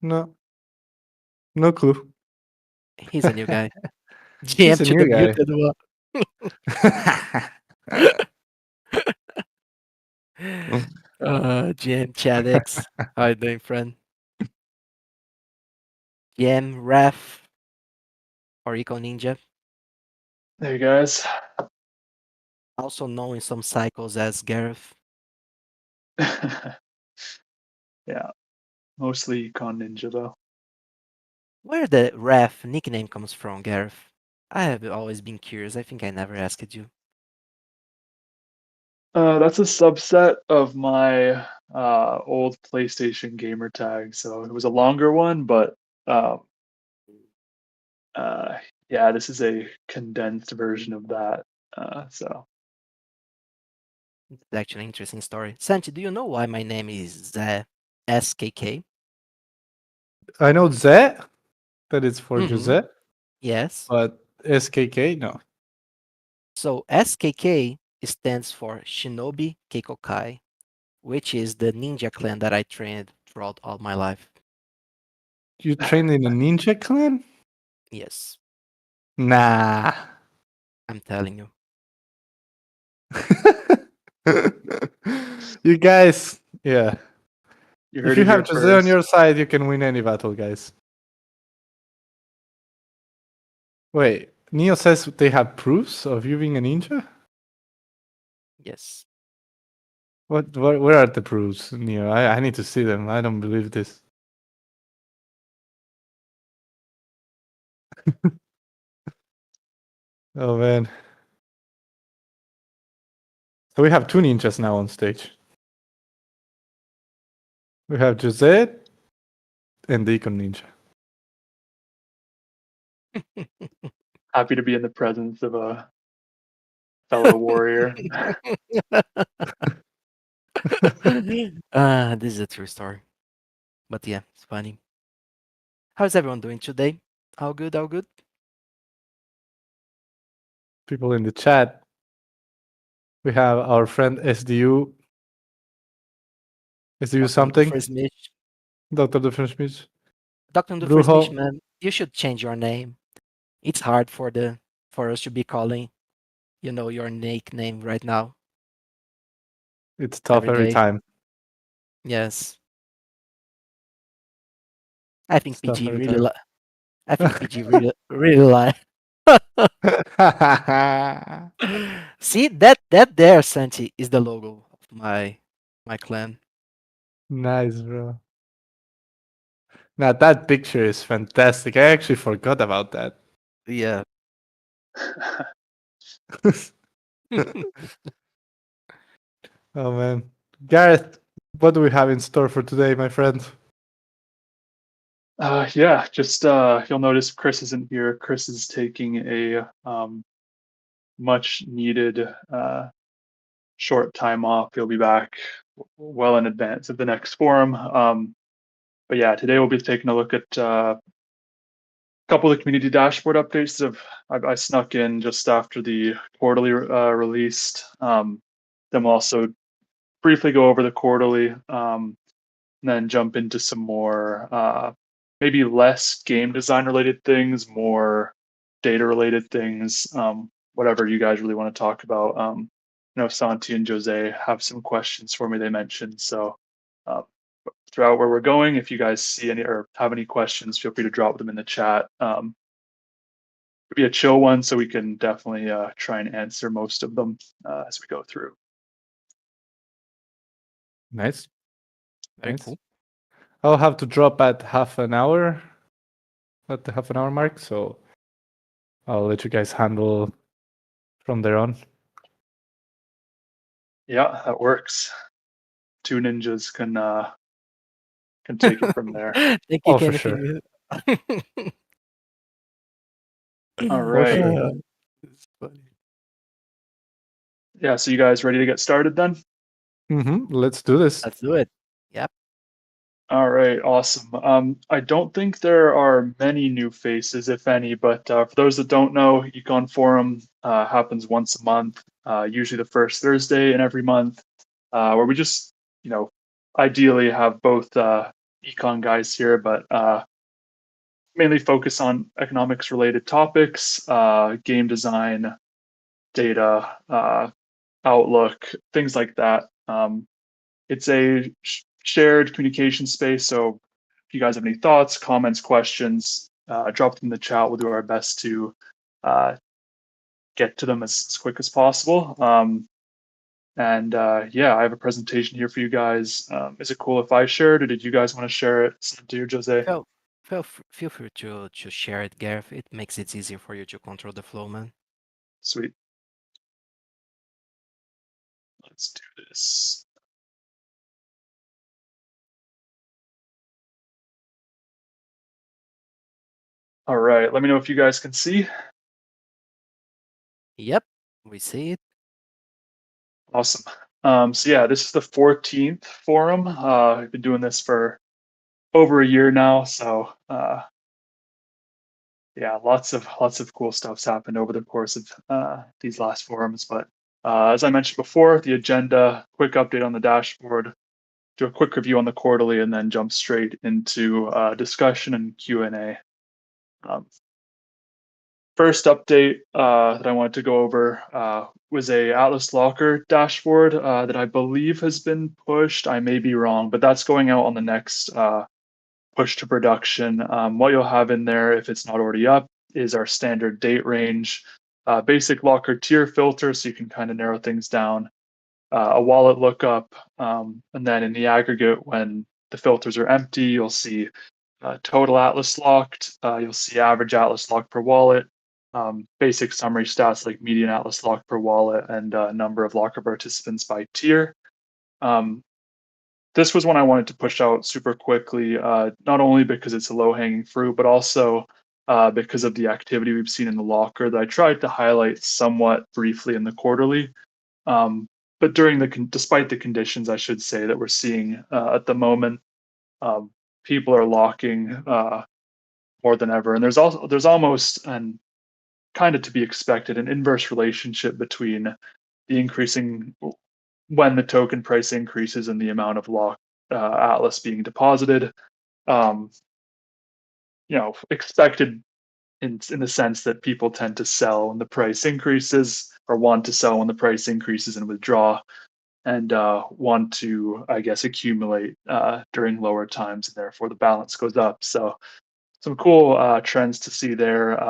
No. No clue. He's a new guy. He's GM a to the new guy. muted one. GM Chadix. How you doing, friend? GM Ref or Econ Ninja, Hey guys. also known in some cycles as Gareth. Yeah, mostly Econ Ninja though. Where the Ref nickname comes from, Gareth? I have always been curious. I think I never asked you. That's a subset of my old PlayStation gamer tag. So it was a longer one, but um, uh, yeah, this is a condensed version of that. So It's actually an interesting story. Santi, do you know why my name is SKK? I know Z, that it's for Mm-hmm. Jose, Yes. but SKK, no. So SKK stands for Shinobi Keikokai, which is the ninja clan that I trained throughout all my life. You trained in a ninja clan? Yes, Nah. I'm telling you. You guys, yeah. you If heard you it have here Jose on first. your side, you can win any battle, guys. Wait, Neo says they have proofs of you being a ninja? Yes. Where are the proofs, Neo? I need to see them. I don't believe this. Oh man. So we have two ninjas now on stage. We have Jose and the Econ Ninja. Happy to be in the presence of a fellow warrior. This is a true story. But yeah, it's funny. How's everyone doing today? All good, all good? People in the chat. We have our friend SDU. SDU Dr. something. Doofenshmirtz. Dr. Doofenshmirtz. Dr. Doofenshmirtz, Brujo. man, you should change your name. It's hard for us to be calling, your nickname right now It's tough every every day. time. Yes. I think It's tough PG every really time. I think PG really like. See that there, Santi, is the logo of my clan. Nice, bro. Now that picture is fantastic. I actually forgot about that. Yeah. Oh man. Gareth, what do we have in store for today, my friend? Yeah, just you'll notice Chris isn't here. Chris is taking a much needed short time off. He'll be back well in advance of the next forum. But yeah, today we'll be taking a look at a couple of the community dashboard updates that I snuck in just after the quarterly released. Then we'll also briefly go over the quarterly, and then jump into some more maybe less game design related things, more data related things, whatever you guys really want to talk about. I know Santi and Jose have some questions for me they mentioned. So throughout where we're going, if you guys see any or have any questions, feel free to drop them in the chat. It'll be a chill one, so we can definitely try and answer most of them as we go through. Nice. Very Nice. cool. I'll have to drop at half an hour, at the half an hour mark, so I'll let you guys handle from there on. Yeah, that works. Two ninjas can take it from there. Thank you, Oh, for Kenneth. sure. All For right. sure. It's funny. Yeah, so you guys ready to get started then? Let's do this. Let's do it. Yep. All right, awesome. I don't think there are many new faces, if any, but for those that don't know, Econ Forum happens once a month, usually the first Thursday in every month, where we just, ideally have both econ guys here, but mainly focus on economics related topics, game design, data, outlook, things like that. It's a shared communication space. So if you guys have any thoughts, comments, questions, drop them in the chat. We'll do our best to get to them as quick as possible. Yeah, I have a presentation here for you guys. Is it cool if I share it, or did you guys want to share it? Do you, Jose? Feel free to share it, Gareth. It makes it easier for you to control the flow, man. Sweet. Let's do this. All right, let me know if you guys can see. Yep, we see it. Awesome. So yeah, this is the 14th forum. I've been doing this for over a year now, so yeah, lots of cool stuff's happened over the course of these last forums. But as I mentioned before, the agenda, quick update on the dashboard, do a quick review on the quarterly, and then jump straight into discussion and Q&A. First update that I wanted to go over was a Atlas Locker dashboard that I believe has been pushed. I may be wrong, but that's going out on the next push to production. What you'll have in there, if it's not already up, is our standard date range, basic Locker tier filter, so you can kind of narrow things down, a wallet lookup, and then in the aggregate, when the filters are empty, you'll see total Atlas locked, you'll see average Atlas locked per wallet, basic summary stats like median Atlas locked per wallet, and number of Locker participants by tier. This was one I wanted to push out super quickly, not only because it's a low-hanging fruit, but also because of the activity we've seen in the Locker that I tried to highlight somewhat briefly in the quarterly. But despite the conditions, I should say, that we're seeing at the moment, people are locking more than ever, and there's almost, and kind of to be expected, an inverse relationship between the increasing when the token price increases and the amount of locked Atlas being deposited. Expected in the sense that people tend to sell when the price increases, or want to sell when the price increases and withdraw, and want to, I guess, accumulate during lower times, and therefore the balance goes up. So some cool trends to see there.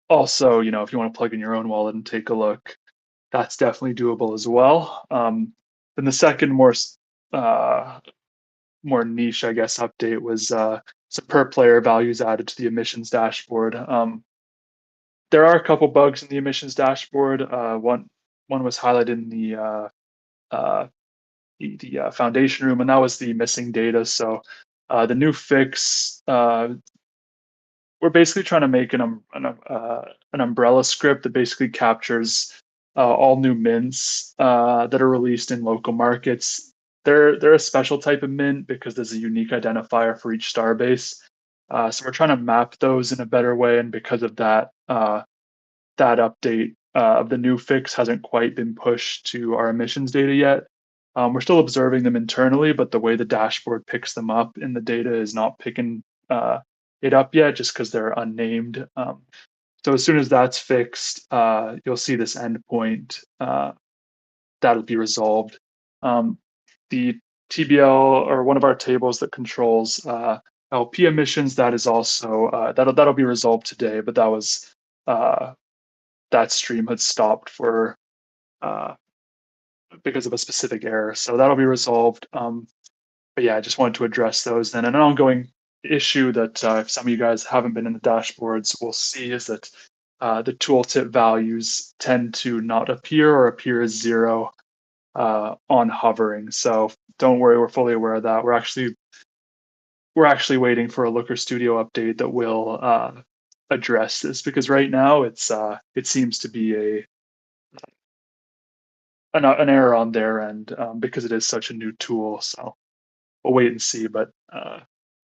Also, if you want to plug in your own wallet and take a look, that's definitely doable as well. Then the second more niche, I guess, update was some per player values added to the emissions dashboard. There are a couple bugs in the emissions dashboard. One was highlighted in the foundation room, and that was the missing data. So the new fix, we're basically trying to make an umbrella script that basically captures all new mints that are released in local markets. They're a special type of mint because there's a unique identifier for each star base. So we're trying to map those in a better way, and because of that, that update of the new fix hasn't quite been pushed to our emissions data yet. We're still observing them internally, but the way the dashboard picks them up in the data is not picking it up yet, just because they're unnamed. So as soon as that's fixed, you'll see this endpoint that'll be resolved. The TBL, or one of our tables that controls LP emissions, that is also that'll be resolved today, but that was that stream had stopped for because of a specific error, so that'll be resolved. But yeah, I just wanted to address those. Then an ongoing issue that if some of you guys haven't been in the dashboards will see is that the tooltip values tend to not appear, or appear as 0 on hovering. So don't worry, we're fully aware of that. We're actually waiting for a Looker Studio update that will address this, because right now it seems to be an error on their end, because it is such a new tool. So we'll wait and see, but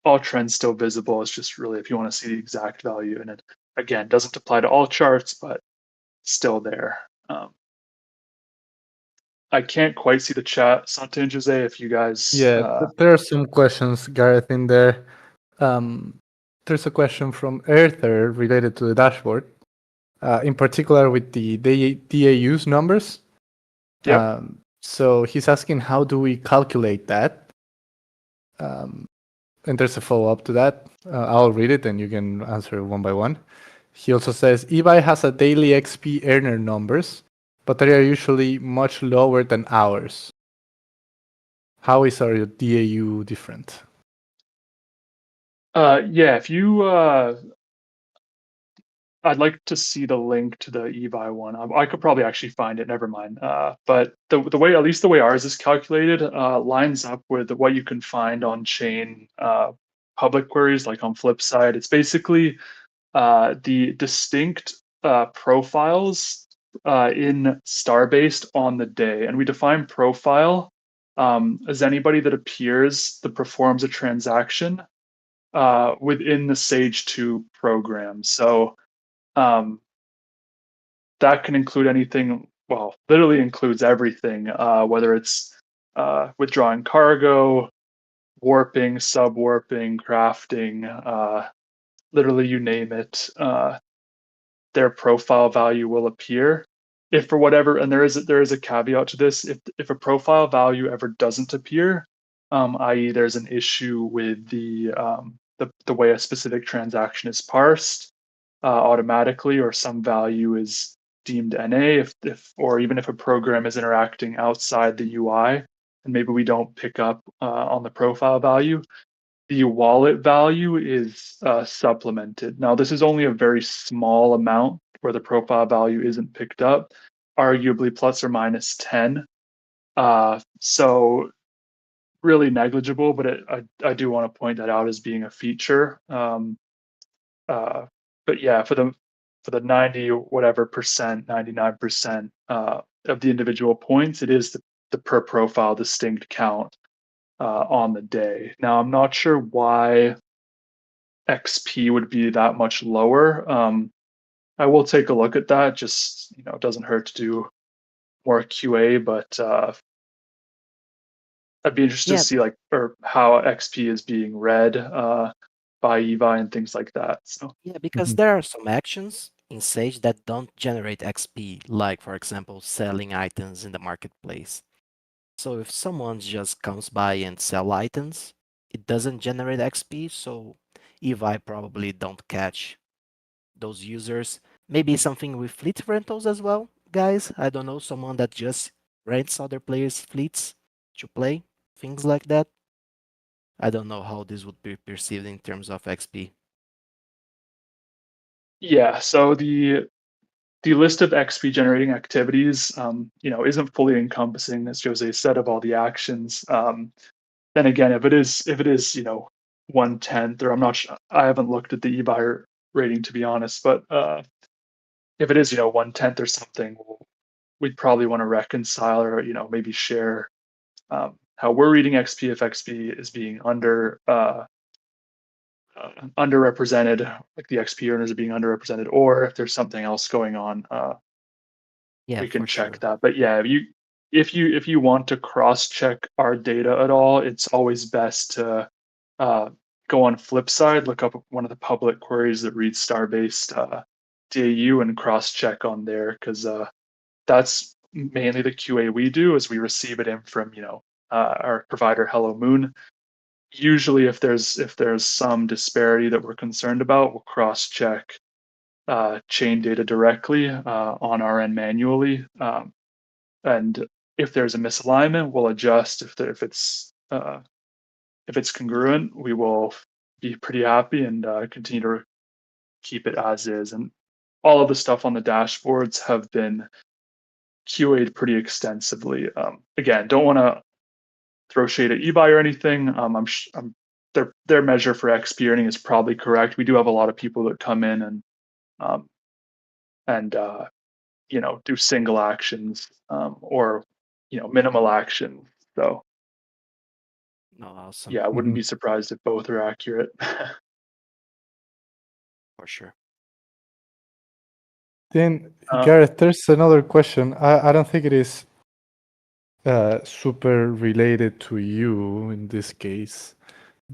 all trends still visible. It's just really if you want to see the exact value, and it again doesn't apply to all charts, but still there. I can't quite see the chat, Sante and Jose. If you guys, There are some questions, Gareth, in there. There's a question from Arthur related to the dashboard, in particular with the DAUs numbers. Yep. So he's asking, how do we calculate that? And there's a follow-up to that. I'll read it and you can answer one by one. He also says, eBay has a daily XP earner numbers, but they are usually much lower than ours. How is our DAU different? Yeah, if you, I'd like to see the link to the eBay one. I could probably actually find it. Never mind. But the way, at least the way ours is calculated, lines up with what you can find on chain public queries, like on Flipside. It's basically the distinct profiles in Starbase on the day, and we define profile as anybody that appears that performs a transaction within the Sage 2 program. So that can include anything, well, literally includes everything, whether it's withdrawing cargo, warping, subwarping, crafting, literally you name it, their profile value will appear. If for whatever, and there is a caveat to this, if a profile value ever doesn't appear, i.e. there's an issue with the way a specific transaction is parsed automatically, or some value is deemed NA, if or even if a program is interacting outside the UI, and maybe we don't pick up on the profile value, the wallet value is supplemented. Now, this is only a very small amount where the profile value isn't picked up, arguably plus or minus 10. So really negligible, but I do want to point that out as being a feature. But yeah, for the 90 whatever percent, 99% of the individual points, it is the per profile distinct count on the day. Now, I'm not sure why XP would be that much lower. I will take a look at that. Just, it doesn't hurt to do more QA, but I'd be interested Yeah, to see or how XP is being read by Evi and things like that. So yeah, because there are some actions in Sage that don't generate XP, like for example, selling items in the marketplace. So if someone just comes by and sell items, it doesn't generate XP, so Evi probably don't catch those users. Maybe something with fleet rentals as well, guys. I don't know, someone that just rents other players' fleets to play, things like that. I don't know how this would be perceived in terms of XP. yeah, so the list of XP generating activities, isn't fully encompassing, as Jose said, of all the actions. Then again, if it is, 1/10, or I'm not sure, I haven't looked at the eBuyer rating to be honest, but if it is, 1/10 or something, we'd probably want to reconcile, or maybe share how we're reading XP if XP is being underrepresented, like the XP earners are being underrepresented, or if there's something else going on. Yeah, We can for check sure. that. But yeah, if you want to cross check our data at all, it's always best to go on Flipside, look up one of the public queries that reads star-based DAU and cross check on there, because that's mainly the QA we do, as we receive it in from our provider Hello Moon. Usually, if there's some disparity that we're concerned about, we'll cross check chain data directly on our end manually. And if there's a misalignment, we'll adjust. If it's congruent, we will be pretty happy and continue to keep it as is. And all of the stuff on the dashboards have been QA'd pretty extensively. Again, don't want to throw shade at eBay or anything. Their measure for XP earning is probably correct. We do have a lot of people that come in um, and do single actions or minimal action. So No, awesome, yeah, I wouldn't be surprised if both are accurate. for sure. Then, Gareth, there's another question. I don't think it is super related to you in this case,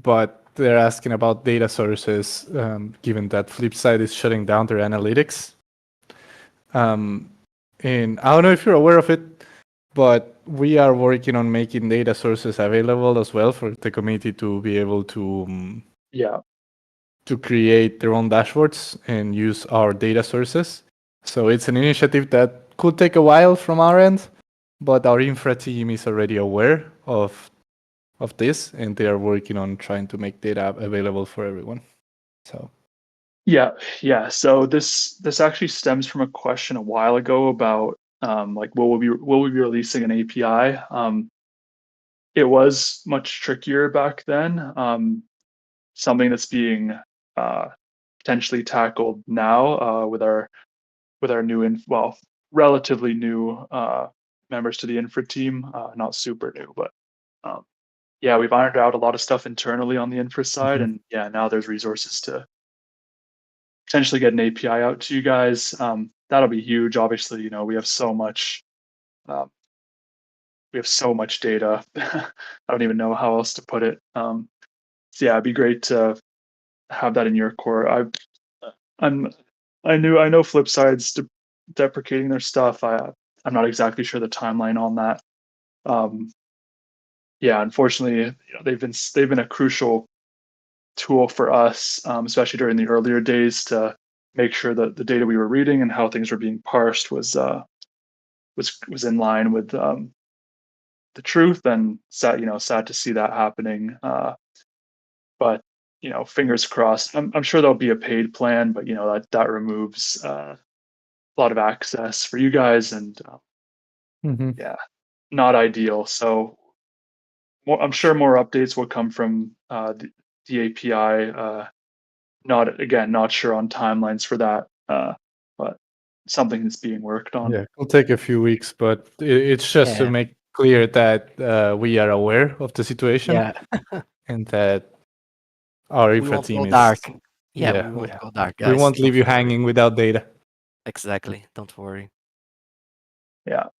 but they're asking about data sources, given that Flipside is shutting down their analytics. And I don't know if you're aware of it, but we are working on making data sources available as well for the community to be able to to create their own dashboards and use our data sources. So it's an initiative that could take a while from our end, but our infra team is already aware of this, and they are working on trying to make data available for everyone. So yeah. So this actually stems from a question a while ago about like will we be releasing an API? It was much trickier back then. Something that's being potentially tackled now with our new relatively new members to the infra team, not super new, but yeah, we've ironed out a lot of stuff internally on the infra side, and yeah, now there's resources to potentially get an API out to you guys. That'll be huge. Obviously, we have so much data. I don't even know how else to put it. So yeah, it'd be great to have that in your core. I know Flipside's deprecating their stuff. I'm not exactly sure the timeline on that. Yeah, unfortunately, they've been a crucial tool for us, especially during the earlier days, to make sure that the data we were reading and how things were being parsed was in line with the truth. And sad to see that happening. But fingers crossed. I'm sure there'll be a paid plan, but that removes a lot of access for you guys, and yeah, not ideal. So I'm sure more updates will come from the API. Not sure on timelines for that, but something that's being worked on. yeah, it'll take a few weeks, but it's just to Yeah. make clear that we are aware of the situation Yeah. and that our We infra won't team go is dark. Yeah, yeah, we won't go dark, we guys. won't leave Don't you worry. hanging without data. Exactly. Don't worry. Yeah.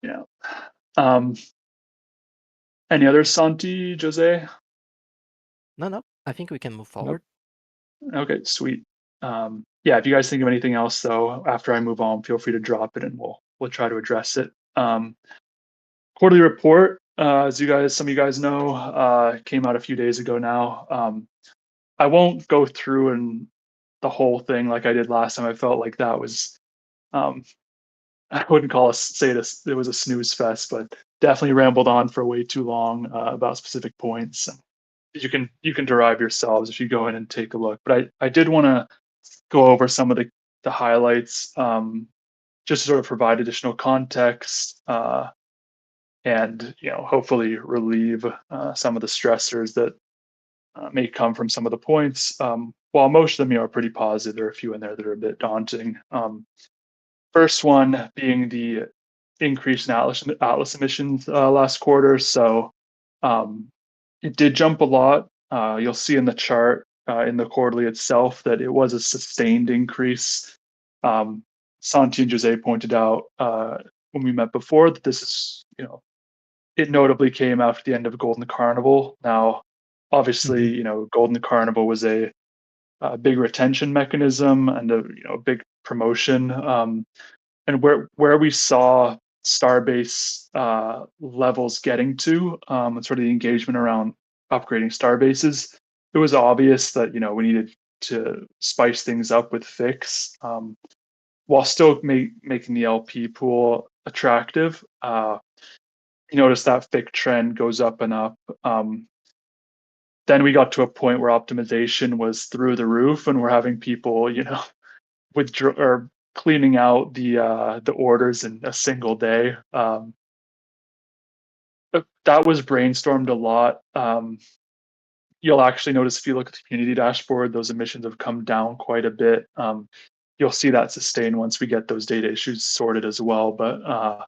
Any other Santi, Jose? No. I think we can move forward. Okay, sweet. Yeah, if you guys think of anything else though, after I move on, feel free to drop it and we'll try to address it. Quarterly report, as some of you guys know, came out a few days ago now. I won't go through and the whole thing like I did last time. I felt like that was I wouldn't say it was a snooze fest, but definitely rambled on for way too long about specific points. You can derive yourselves if you go in and take a look. But I did want to go over some of the highlights, just to sort of provide additional context, and hopefully relieve some of the stressors that may come from some of the points. While most of them are pretty positive, there are a few in there that are a bit daunting. First one being the increase in Atlas emissions last quarter. So it did jump a lot. You'll see in the chart in the quarterly itself that it was a sustained increase. Santi and Jose pointed out when we met before that this is, it notably came after the end of Golden Carnival. Now, obviously, Golden Carnival was a big retention mechanism and a big promotion. And where we saw Starbase levels getting to, and sort of the engagement around upgrading Starbases, it was obvious that we needed to spice things up with Fix, while still making the LP pool attractive. You notice that Fix trend goes up and up. Then we got to a point where optimization was through the roof, and we're having people, withdraw or cleaning out the orders in a single day. That was brainstormed a lot. You'll actually notice if you look at the community dashboard, those emissions have come down quite a bit. You'll see that sustain once we get those data issues sorted as well. But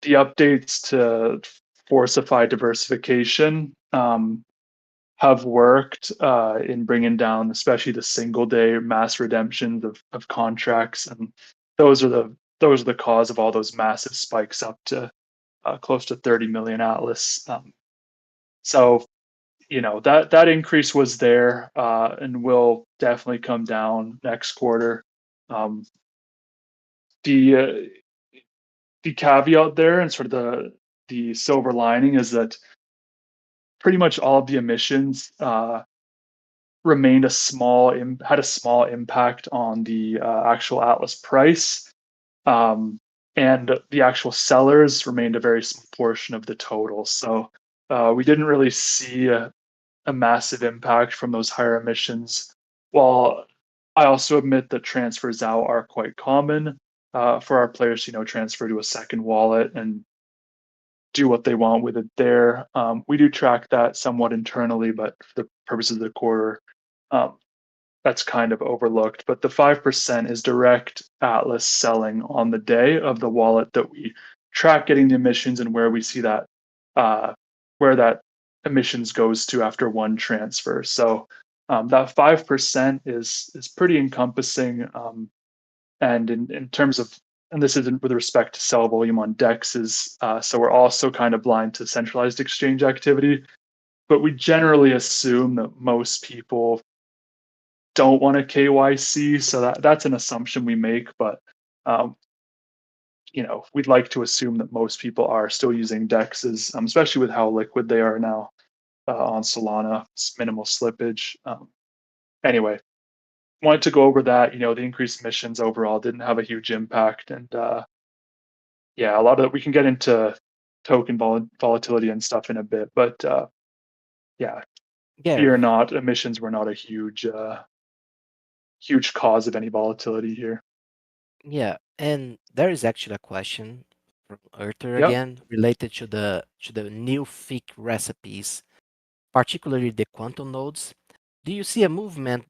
the updates to forcify diversification have worked in bringing down, especially the single day mass redemptions of contracts, and those are the cause of all those massive spikes up to close to 30 million Atlas. So that increase was there and will definitely come down next quarter. The caveat there and sort of the silver lining is that pretty much all of the emissions remained had a small impact on the actual Atlas price, and the actual sellers remained a very small portion of the total. So we didn't really see a massive impact from those higher emissions. While I also admit that transfers out are quite common for our players, transfer to a second wallet and do what they want with it there. We do track that somewhat internally, but for the purposes of the quarter, um, that's kind of overlooked. But the 5% is direct Atlas selling on the day of the wallet that we track getting the emissions and where we see that where that emissions goes to after one transfer. So that 5% is pretty encompassing. And in terms of, and this isn't with respect to sell volume on dexes, so we're also kind of blind to centralized exchange activity. But we generally assume that most people don't want a KYC, so that's an assumption we make. But we'd like to assume that most people are still using dexes, especially with how liquid they are now on Solana. It's minimal slippage. Anyway, wanted to go over that. The increased emissions overall didn't have a huge impact, and yeah, a lot of we can get into token volatility and stuff in a bit, but yeah, Yeah, fear not, emissions were not a huge cause of any volatility here. yeah, and there is actually a question from Arthur Yep. again related to the new FIC recipes, particularly the quantum nodes. Do you see a movement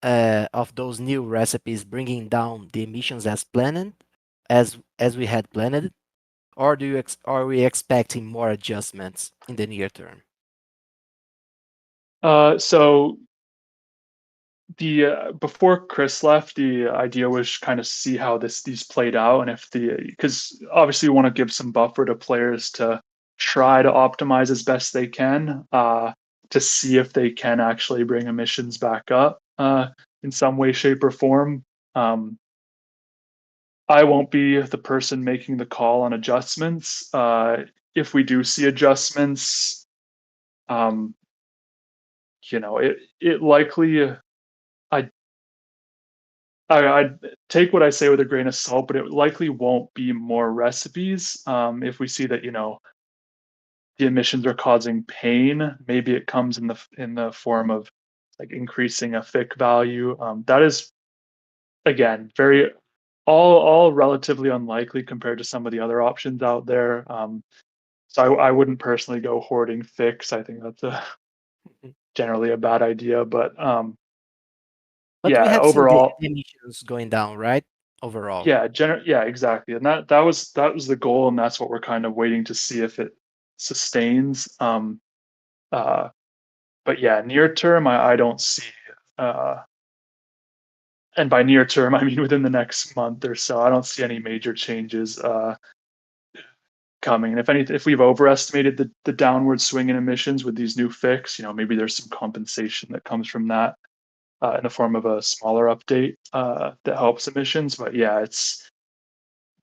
of those new recipes bringing down the emissions as planned, as we had planned, or are we expecting more adjustments in the near term? So the before Chris left, the idea was kind of see how these played out, and because obviously we want to give some buffer to players to try to optimize as best they can to see if they can actually bring emissions back up in some way, shape, or form. I won't be the person making the call on adjustments. If we do see adjustments, it likely. I I'd take what I say with a grain of salt, but it likely won't be more recipes. If we see that the emissions are causing pain, maybe it comes in the form of like increasing a FIC value. That is again very all relatively unlikely compared to some of the other options out there. So I wouldn't personally go hoarding FICs. I think that's generally a bad idea. But But we yeah, have seen the overall, emissions going down, right? Overall. yeah, exactly. And that was the goal, and that's what we're kind of waiting to see if it sustains. Uh, but yeah, near term, I don't see, uh, and by near term, I mean within the next month or so, I don't see any major changes coming. And if we've overestimated the downward swing in emissions with these new fix, maybe there's some compensation that comes from that in the form of a smaller update that helps emissions. But yeah, it's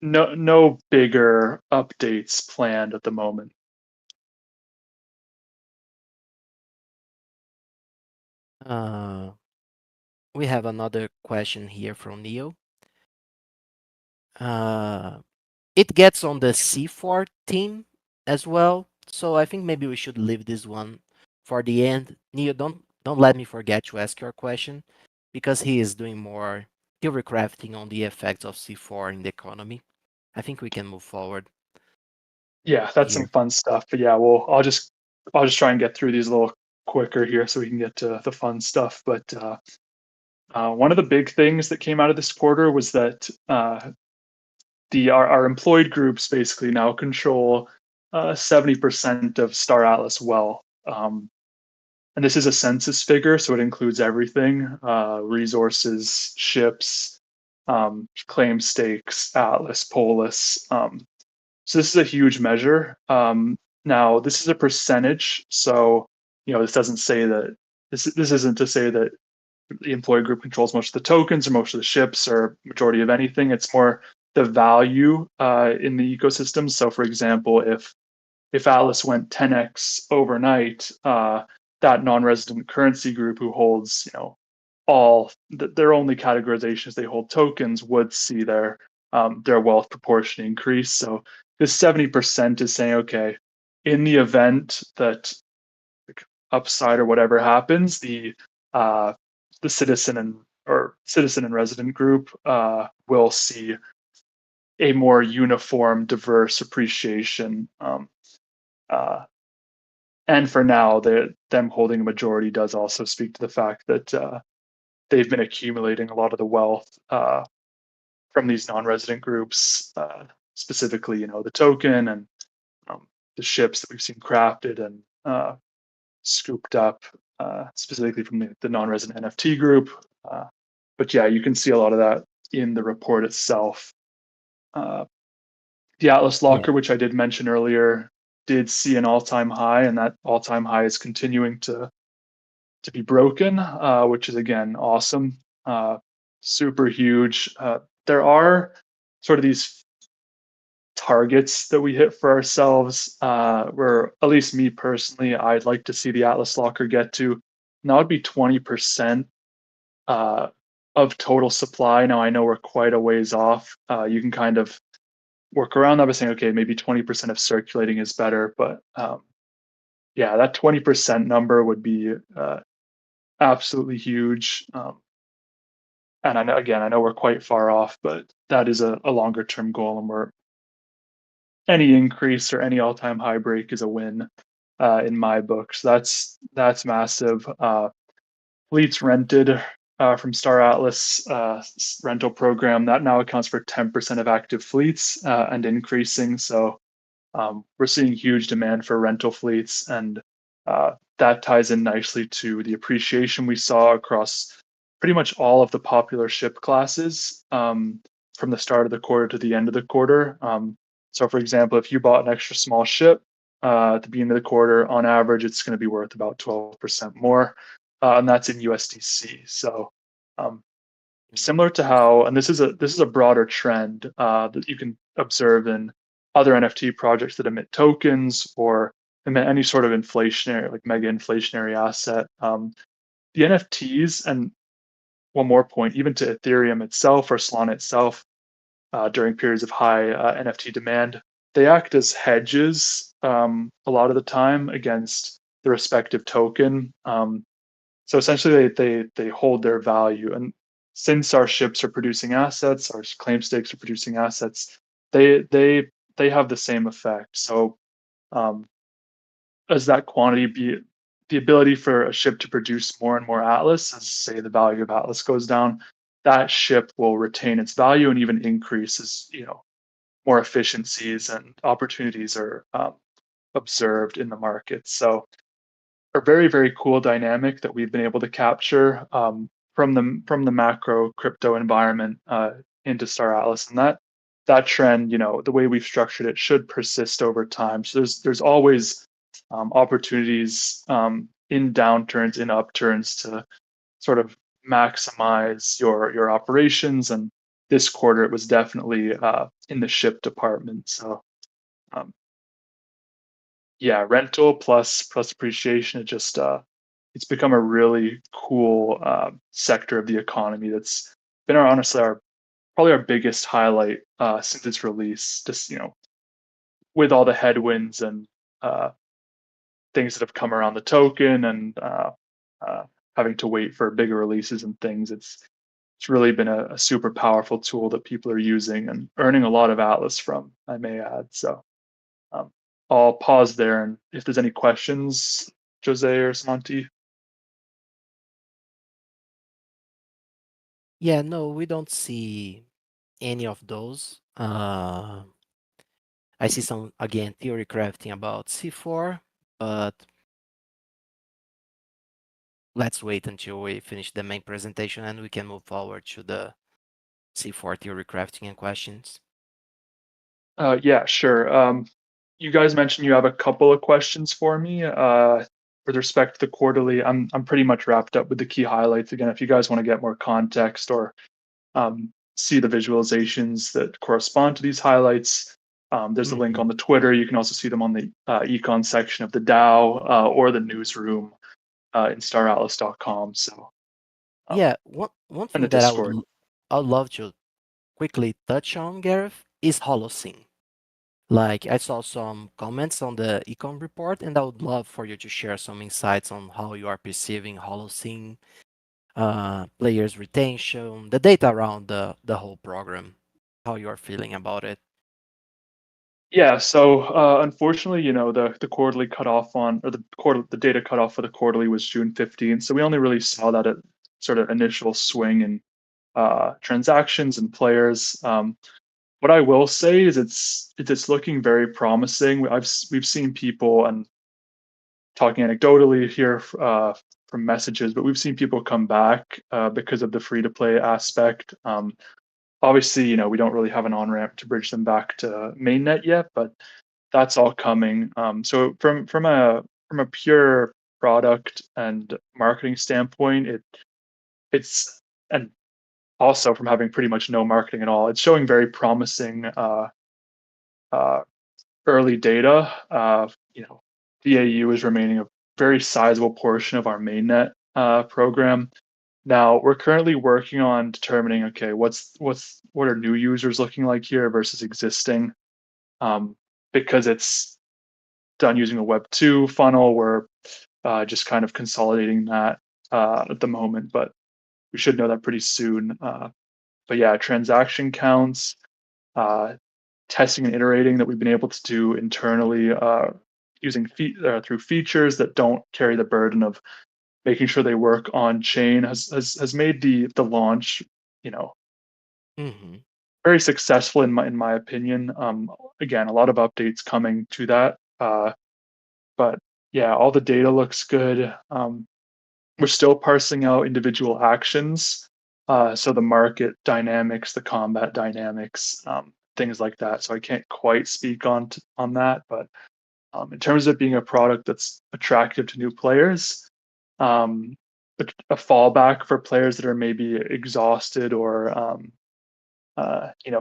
no bigger updates planned at the moment. We have another question here from Neil. It gets on the C4 team as well, so I think maybe we should leave this one for the end. Neil, don't let me forget to ask your question, because he is doing more theory crafting on the effects of C4 in the economy. I think we can move forward Yeah, that's here. some fun stuff. But yeah, I'll just try and get through these a little quicker here so we can get to the fun stuff. But one of the big things that came out of this quarter was that our employed groups basically now control 70% of Star Atlas wealth. And this is a census figure, so it includes everything: resources, ships, claim stakes, Atlas, Polis. So this is a huge measure. Now this is a percentage, so this doesn't say that this isn't to say that the employee group controls most of the tokens or most of the ships or majority of anything. It's more the value in the ecosystem. So, for example, if Atlas went 10x overnight, that non-resident currency group who holds, all their only categorizations they hold tokens would see their wealth proportion increase. So this 70% is saying, okay, in the event that upside or whatever happens, the citizen and resident group will see a more uniform, diverse appreciation. And for now, them holding a majority does also speak to the fact that they've been accumulating a lot of the wealth from these non-resident groups, specifically, the token and the ships that we've seen crafted and scooped up, specifically from the non-resident NFT group. But yeah, you can see a lot of that in the report itself. The Atlas Locker, which I did mention earlier, did see an all-time high, and that all-time high is continuing to be broken, which is again awesome, super huge. There are sort of these targets that we hit for ourselves, where at least me personally, I'd like to see the Atlas Locker get to, and that would be 20% of total supply. Now I know we're quite a ways off. You can kind of work around that by saying, okay, maybe 20% of circulating is better, but yeah, that 20% number would be absolutely huge. And I know we're quite far off, but that is a longer term goal, and we're any increase or any all-time high break is a win in my books. That's massive. Fleets rented from Star Atlas rental program that now accounts for 10% of active fleets and increasing. So we're seeing huge demand for rental fleets, and that ties in nicely to the appreciation we saw across pretty much all of the popular ship classes from the start of the quarter to the end of the quarter. So, for example, if you bought an extra small ship at the beginning of the quarter, on average, it's going to be worth about 12% more, and that's in USDC. So, similar to how, and this is a broader trend that you can observe in other NFT projects that emit tokens or emit any sort of inflationary, like mega inflationary asset. The NFTs, and one more point, even to Ethereum itself or Solana itself, during periods of high NFT demand, they act as hedges a lot of the time against the respective token. So essentially, they hold their value, and since our ships are producing assets, our claim stakes are producing assets, they have the same effect. So as that quantity be the ability for a ship to produce more and more Atlas, as say the value of Atlas goes down, that ship will retain its value and even increase as more efficiencies and opportunities are observed in the market. So a very, very cool dynamic that we've been able to capture from the macro crypto environment into Star Atlas, and that trend, the way we've structured it, should persist over time. So there's always opportunities in downturns, in upturns, to sort of maximize your operations. And this quarter, it was definitely in the ship department. So yeah, rental plus appreciation. It's become a really cool sector of the economy that's been probably our biggest highlight since its release. Just with all the headwinds and things that have come around the token and having to wait for bigger releases and things, it's really been a super powerful tool that people are using and earning a lot of Atlas from, I may add. So I'll pause there, and if there's any questions, Jose or Santi. Yeah, no, we don't see any of those. I see some, again, theory crafting about C4, but let's wait until we finish the main presentation and we can move forward to the C4 theory crafting and questions. Yeah, sure. You guys mentioned you have a couple of questions for me. With respect to the quarterly, I'm pretty much wrapped up with the key highlights. Again, if you guys want to get more context or see the visualizations that correspond to these highlights, there's a link Mhm. on the Twitter. You can also see them on the Econ section of the DAO or the newsroom in staratlast.com. So, um, Yeah, one and the thing that Discord. I'd love to quickly touch on, Gareth, is Holocene. Like I saw some comments on the Econ report, and I would love for you to share some insights on how you are perceiving Holocene, players retention, the data around the whole program, how you are feeling about it. Yeah, so unfortunately, the quarterly cutoff on or the data cutoff for the quarterly was June 15th. So we only really saw that at sort of initial swing in transactions and players. What I will say is it's looking very promising. We've seen people, and talking anecdotally here from messages, but we've seen people come back because of the free to play aspect. Obviously, we don't really have an on ramp to bridge them back to mainnet yet, but that's all coming. So from a pure product and marketing standpoint, it's and also from having pretty much no marketing at all, it's showing very promising uh, early data. DAU is remaining a very sizable portion of our mainnet program. Now we're currently working on determining, okay, what are new users looking like here versus existing, because it's done using a Web 2 funnel. We're just kind of consolidating that at the moment, but we should know that pretty soon. But yeah, transaction counts, uh, testing and iterating that we've been able to do internally using through features that don't carry the burden of making sure they work on chain has made the launch, you know, Hmm. very successful in my opinion. Again, a lot of updates coming to that, but yeah, all the data looks good. We're still parsing out individual actions, so the market dynamics, the combat dynamics, things like that. So I can't quite speak on that, but in terms of being a product that's attractive to new players, um, a fallback for players that are maybe exhausted or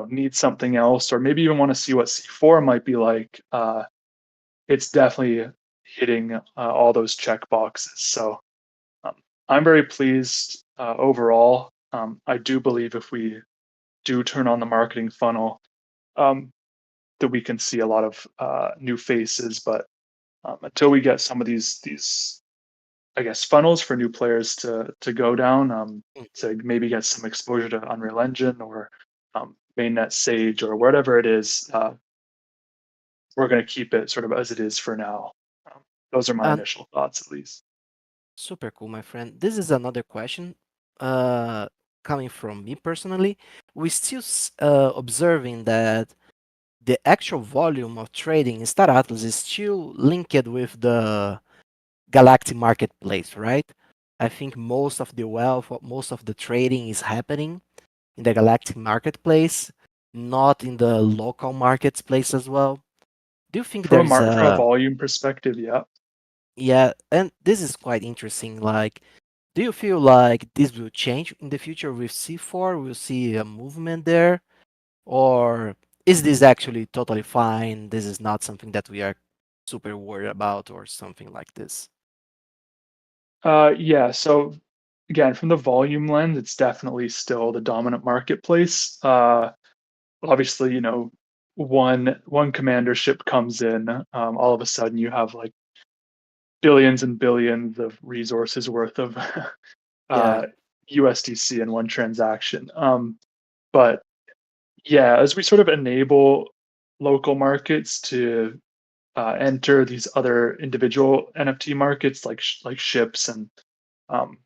need something else, or maybe even want to see what C4 might be like. It's definitely hitting all those check boxes. So um, I'm very pleased overall. I do believe if we do turn on the marketing funnel, um, that we can see a lot of new faces. But until we get some of these, I guess, funnels for new players to go down, to maybe get some exposure to Unreal Engine or mainnet Sage or whatever it is, we're going to keep it sort of as it is for now. Those are my And initial thoughts, at least. super cool, my friend. This is another question uh, coming from me personally. We still observing that the actual volume of trading in Star Atlas is still linked with the Galactic marketplace, right? I think most of the wealth, most of the trading is happening in the Galactic marketplace, not in the local marketplace as well. Do you think there's From a a volume perspective, yeah. yeah, and this is quite interesting. Like, do you feel like this will change in the future with C4? We'll see a movement there, or is this actually totally fine? This is not something that we are super worried about, or something like this. Yeah. So again, from the volume lens, it's definitely still the dominant marketplace. Obviously, one commander ship comes in, all of a sudden you have like billions and billions of resources worth of Yeah. USDC in one transaction. But yeah, as we sort of enable local markets to enter these other individual NFT markets like ships and um,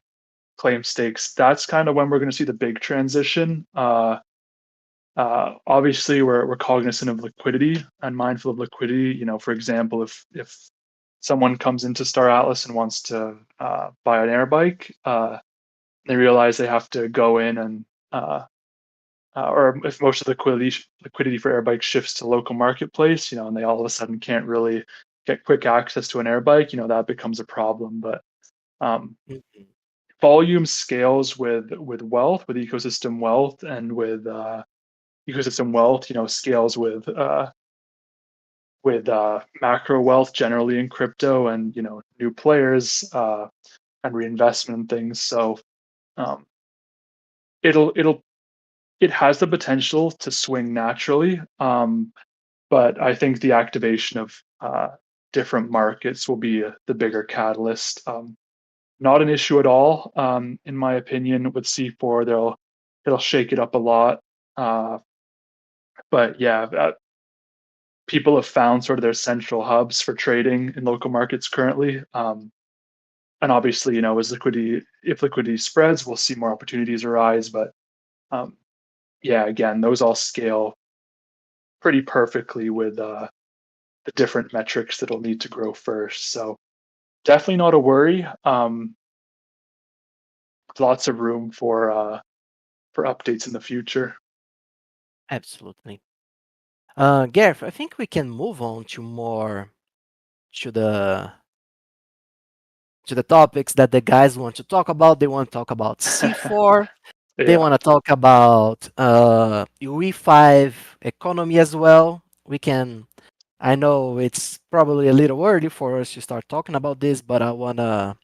claim stakes, that's kind of when we're going to see the big transition. Obviously, we're cognizant of liquidity and mindful of liquidity. For example, if someone comes into Star Atlas and wants to buy an air bike, they realize they have to go in and or if most of the liquidity for air bikes shifts to local marketplace, and they all of a sudden can't really get quick access to an air bike, that becomes a problem. But Mhm. volume scales with wealth, with ecosystem wealth, and with ecosystem wealth, scales with macro wealth generally in crypto, and new players and reinvestment and things. So um, it has the potential to swing naturally, but I think the activation of different markets will be the bigger catalyst. Not an issue at all, in my opinion. With C4, it'll shake it up a lot. But yeah, people have found sort of their central hubs for trading in local markets currently. And obviously, if liquidity spreads, we'll see more opportunities arise. But um, yeah, again, those all scale pretty perfectly with the different metrics that'll need to grow first. So definitely not a worry. Lots of room for updates in the future. Absolutely. Gareth, I think we can move on to more to the topics that the guys want to talk about. They want to talk about C4. They Yeah, want to talk about UE5 economy as well. I know it's probably a little early for us to start talking about this, but I wanna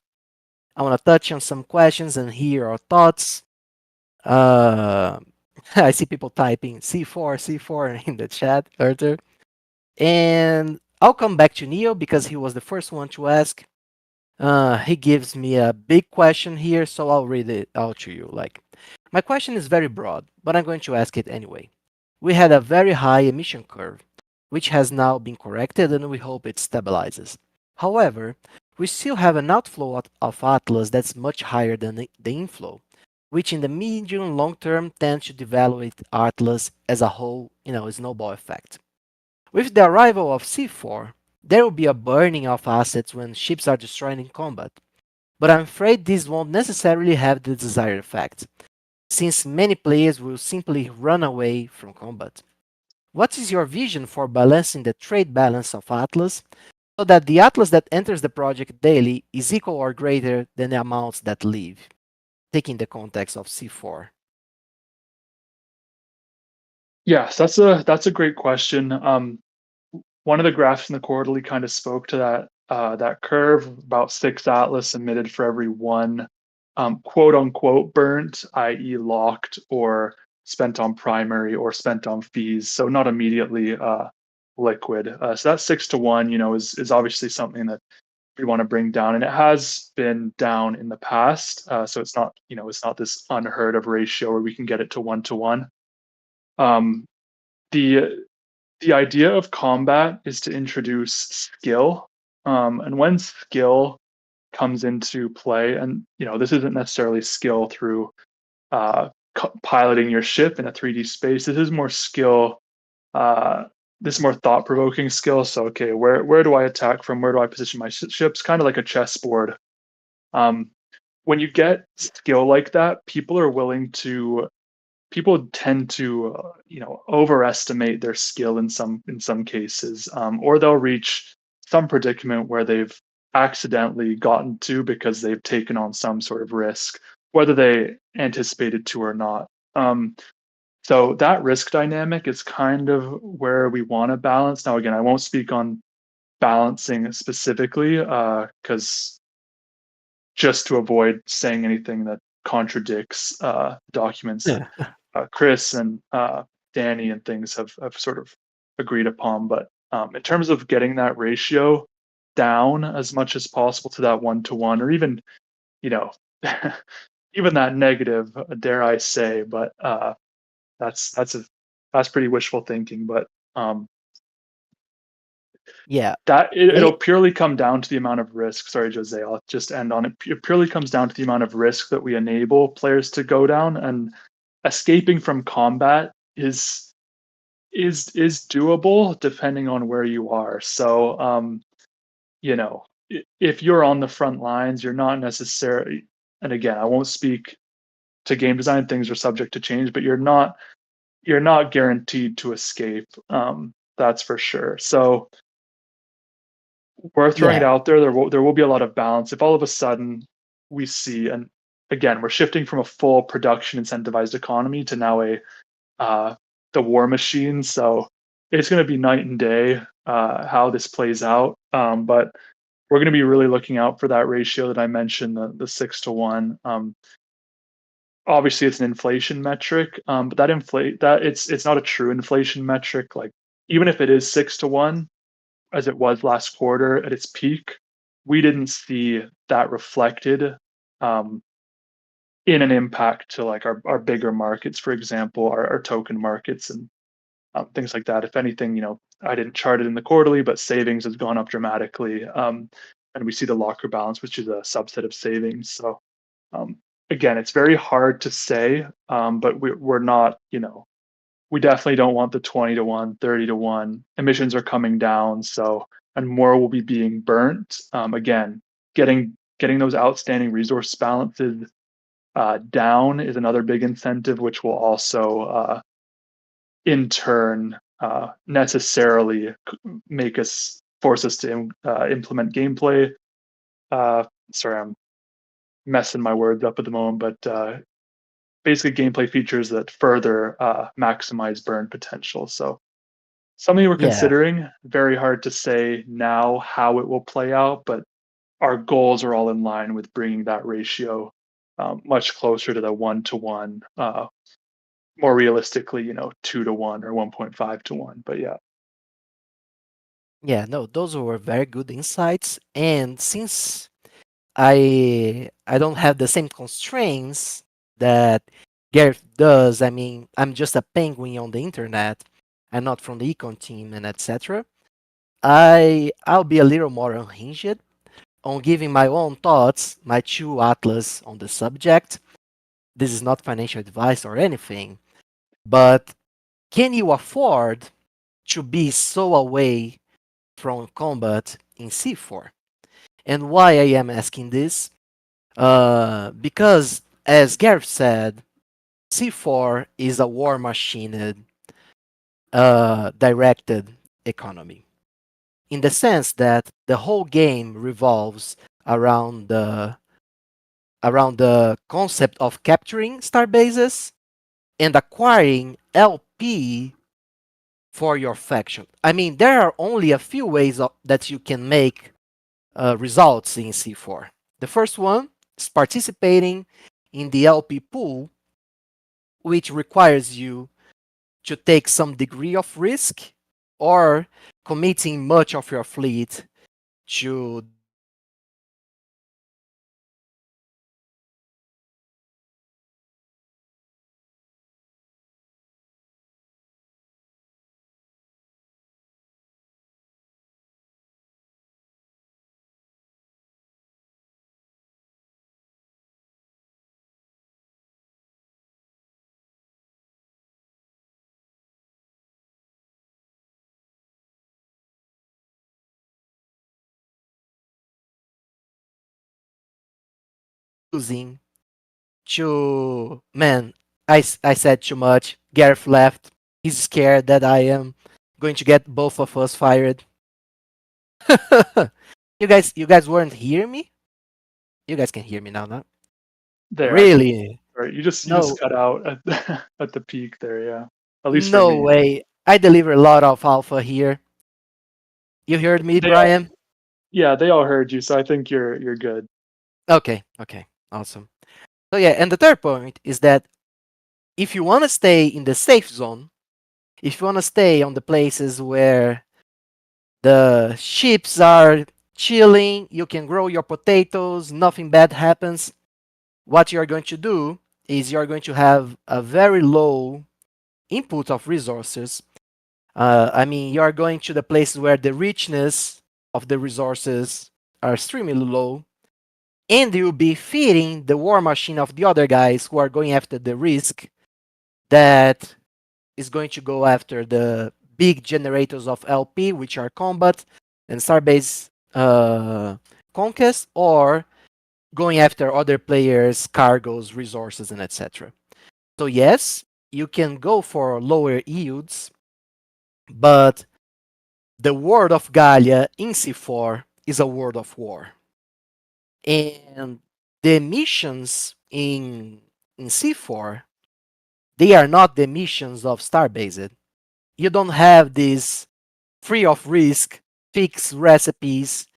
touch on some questions and hear our thoughts. Uh, I see people typing C4 in the chat, Arthur. And I'll come back to Neo because he was the first one to ask. He gives me a big question here, so I'll read it out to you. My question is very broad, but I'm going to ask it anyway. We had a very high emission curve, which has now been corrected, and we hope it stabilizes. However, we still have an outflow of Atlas that's much higher than the inflow, which in the medium long term tends to devaluate Atlas as a whole, a snowball effect. With the arrival of C4, there will be a burning of assets when ships are destroyed in combat, but I'm afraid this won't necessarily have the desired effect, since many players will simply run away from combat. What is your vision for balancing the trade balance of Atlas so that the Atlas that enters the project daily is equal or greater than the amounts that leave, taking the context of C4? yes, that's a great question. One of the graphs in the quarterly kind of spoke to that curve. About 6 Atlas emitted for every one quote unquote burnt, i.e., locked or spent on primary or spent on fees. So not immediately liquid. So that 6 to 1, is obviously something that we want to bring down, and it has been down in the past. So it's not this unheard of ratio where we can get it to 1 to 1. Um, the the idea of combat is to introduce skill, and when skill comes into play, and this isn't necessarily skill through piloting your ship in a 3D space. This is more skill. This is more thought-provoking skill. So, okay, where do I attack from? Where do I position my ships? Kind of like a chessboard. Um, when you get skill like that, people tend to overestimate their skill in some cases, or they'll reach some predicament where they've accidentally gotten to because they've taken on some sort of risk, whether they anticipated to or not. So that risk dynamic is kind of where we want to balance. Now, again, I won't speak on balancing specifically because just to avoid saying anything that contradicts documents that Yeah. Chris and Danny and things have sort of agreed upon. But in terms of getting that ratio down as much as possible to that 1 to 1, or even you know even that negative, dare I say, but that's pretty wishful thinking. But um, Yeah. it'll purely come down to the amount of risk. Sorry, Jose, I'll just end on it. It purely comes down to the amount of risk that we enable players to go down, and escaping from combat is doable depending on where you are. So if you're on the front lines, you're not necessarily, and again, I won't speak to game design, things are subject to change, but you're not you're not guaranteed to escape. That's for sure. So we're throwing it Yeah, out there. There will be a lot of balance. If all of a sudden we see, and again, we're shifting from a full production incentivized economy to now the war machine. So it's going to be night and day how this plays out. But we're going to be really looking out for that ratio that I mentioned, the 6 to 1. Obviously, it's an inflation metric, but that it's not a true inflation metric. Like even if it is 6 to 1, as it was last quarter at its peak, we didn't see that reflected um, in an impact to like our bigger markets, for example, our token markets and things like that. If anything, I didn't chart it in the quarterly, but savings has gone up dramatically. And we see the locker balance, which is a subset of savings. So um, again, it's very hard to say, but we're not, we definitely don't want the 20 to 1, 30 to 1. Emissions are coming down, so and more will be being burnt. Again, getting those outstanding resource balances down is another big incentive, which will also in turn necessarily make us force us to implement gameplay. Sorry, I'm messing my words up at the moment, but basically gameplay features that further maximize burn potential. So something we're yeah, considering. Very hard to say now how it will play out, but our goals are all in line with bringing that ratio much closer to the 1 to 1. More realistically, 2 to 1 or 1.5 to 1. But yeah. yeah. No, those were very good insights. And since I don't have the same constraints that Gareth does, I mean, I'm just a penguin on the internet. I'm not from the Econ team and etc. I'll be a little more unhinged on giving my own thoughts, my true atlas on the subject. This is not financial advice or anything, but can you afford to be so away from combat in C4? And why I am asking this? Because, as Gareth said, C4 is a war machine directed economy, in the sense that the whole game revolves around the concept of capturing star bases and acquiring LP for your faction. I mean, there are only a few ways that you can make results in C4. The first one is participating in the LP pool, which requires you to take some degree of risk or committing much of your fleet to the execution of using to man. I said too much. Gareth left. He's scared that I am going to get both of us fired. You guys weren't hearing me? You guys can hear me now, no? There, I can. Really? Right, you just No, cut out at at the peak there. Yeah, at least for no me. way. I deliver a lot of alpha here. You heard me, They all, Brian? yeah, they all heard you, so I think you're good. Okay, okay, awesome. So yeah, and the third point is that if you want to stay in the safe zone, if you want to stay on the places where the ships are chilling, you can grow your potatoes, nothing bad happens. What you're going to do is you're going to have a very low input of resources. I mean, you're going to the places where the richness of the resources are extremely low, and you'll be feeding the war machine of the other guys who are going after the risk that is going to go after the big generators of LP, which are combat and starbase conquest, or going after other players, cargoes, resources, and etc. So yes, you can go for lower yields, but the world of Gaia in C4 is a world of war. And the missions in C4, they are not the missions of Starbased. You don't have these free of risk, fixed recipes